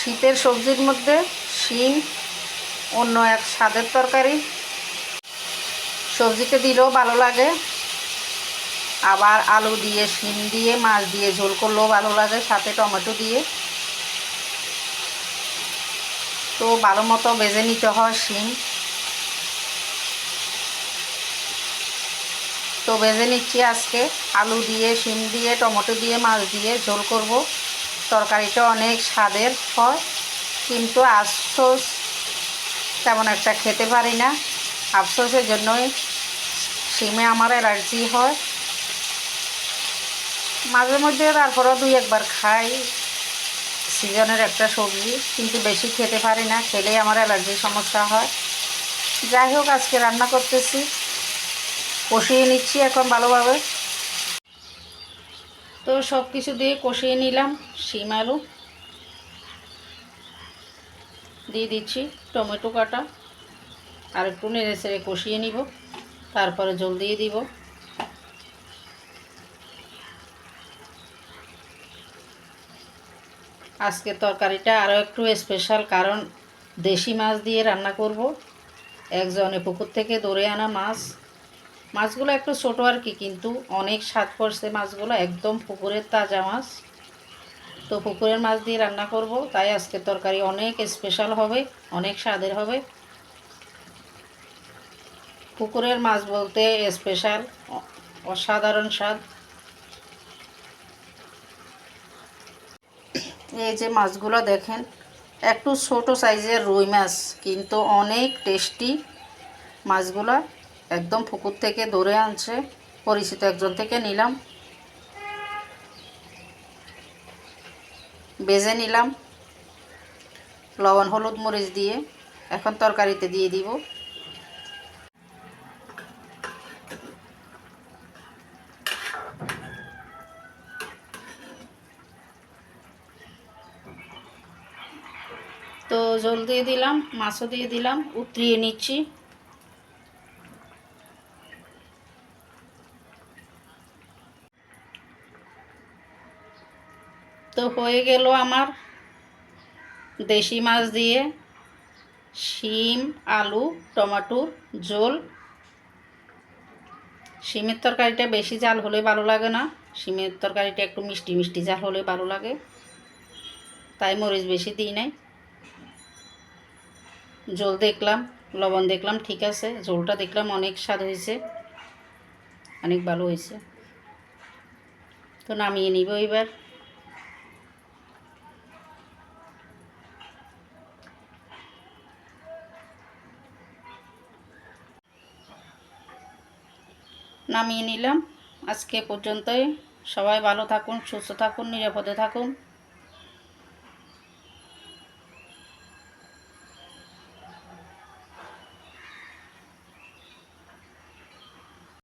শীতের সবজির মধ্যে শিম অন্য এক স্বাদের তরকারি। সবজিতে দিলেও ভালো লাগে, আবার আলু দিয়ে শিম দিয়ে মাছ দিয়ে ঝোল করলেও ভালো লাগে, সাথে টমেটো দিয়ে। তো ভালো মতো ভেজে নিতে হয় শিম। তো ভেজে নিচ্ছি আজকে আলু দিয়ে শিম দিয়ে টমেটো দিয়ে মাছ দিয়ে ঝোল করব। তরকারিটা অনেক স্বাদের হয়, কিন্তু আফসোস তেমন একটা খেতে পারি না। আফসোসের জন্যই শিমে আমার অ্যালার্জি হয়। মাঝে মধ্যে তারপরেও দুই একবার খাই, সিজনের একটা সবজি, কিন্তু বেশি খেতে পারি না, খেলেই আমার অ্যালার্জির সমস্যা হয়। যাই হোক, আজকে রান্না করতেছি, কষিয়ে নিচ্ছি এখন ভালোভাবে। তো সব কিছু দিয়ে কষিয়ে নিলাম। শিম আলু দিয়ে দিচ্ছি, টমেটো কাটা, আর একটু নেড়ে চেড়ে কষিয়ে নিব, তারপরে জল দিয়ে দিব। আজকের তরকারিটা আরও একটু স্পেশাল, কারণ দেশি মাছ দিয়ে রান্না করব। একজনে পুকুর থেকে ধরে আনা মাছ। মাছগুলো একটু ছোটো আর কি, কিন্তু অনেক স্বাদ করছে মাছগুলো, একদম পুকুরের তাজা মাছ। তো পুকুরের মাছ দিয়ে রান্না করব, তাই আজকের তরকারি অনেক স্পেশাল হবে, অনেক স্বাদের হবে। পুকুরের মাছ বলতে স্পেশাল, অসাধারণ স্বাদ। এই যে মাছগুলো দেখেন, একটু ছোট সাইজের রুই মাছ, কিন্তু অনেক টেস্টি মাছগুলো। একদম পুকুর থেকে ধরে আনছে, পরিচিত একজন থেকে নিলাম। ভেজে নিলাম লবণ হলুদ মরিচ দিয়ে। এখন তরকারিতে দিয়ে দিব। তো জল দিয়ে দিলাম, মাছও দিয়ে দিলাম, উতরিয়ে নিচ্ছি। তো হয়ে গেল আমার দেশি মাছ দিয়ে শিম আলু টমেটোর ঝোল। শিমের তরকারিটা বেশি ঝাল হলে ভালো লাগে না, শিমের তরকারিটা একটু মিষ্টি মিষ্টি ঝাল হলে ভালো লাগে, তাই মরিচ বেশি দিই নাই। ঝোল দেখলাম, লবণ দেখলাম ঠিক আছে, ঝোলটা দেখলাম অনেক স্বাদ হয়েছে, অনেক ভালো হয়েছে। তো নামিয়ে নিব এবার। নামিয়ে নিলাম। আজকে পর্যন্তই। সবাই ভালো থাকুন, সুস্থ থাকুন, নিরাপদে থাকুন।